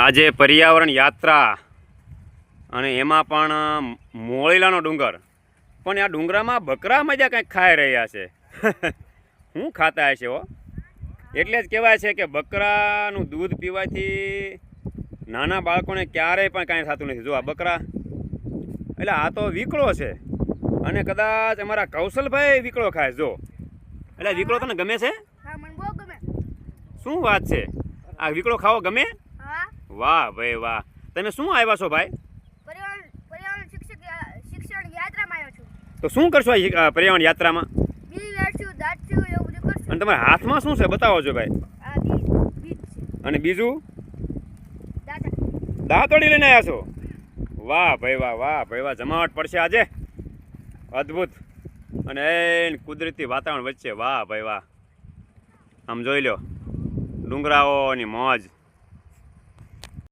આજે પર્યાવરણ યાત્રા અને એમાં પણ મોળીલાનો ડુંગર, પણ આ ડુંગરામાં બકરા મજા કંઈક ખાઈ રહ્યા છે. શું ખાતા હશે હો? એટલે જ કહેવાય છે કે બકરાનું દૂધ પીવાથી નાના બાળકોને ક્યારેય પણ કાંઈ થતું નથી. જો આ બકરા, એટલે આ તો વીકળો છે અને કદાચ અમારા કૌશલભાઈ વીકળો ખાય. જો એટલે વીકળો તને ગમે છે? શું વાત છે, આ વીકળો ખાવો ગમે? વાહ ભાઈ વાહ. તમે શું આવ્યા છો ભાઈ? શિક્ષણ યાત્રામાં આવ્યો છું. તો શું કરશો આ પર્યાવરણ યાત્રામાં? અને તમારા હાથમાં શું છે બતાવો છો ભાઈ? અને બીજું દાંતોડી લઈને આવ્યા છો? વાહ ભાઈ વાહ, વાહ ભાઈ વાહ. જમાવટ પડશે આજે અદ્ભુત, અને કુદરતી વાતાવરણ વચ્ચે. વાહ ભાઈ વાહ. આમ જોઈ લો ડુંગરાઓની મોજ.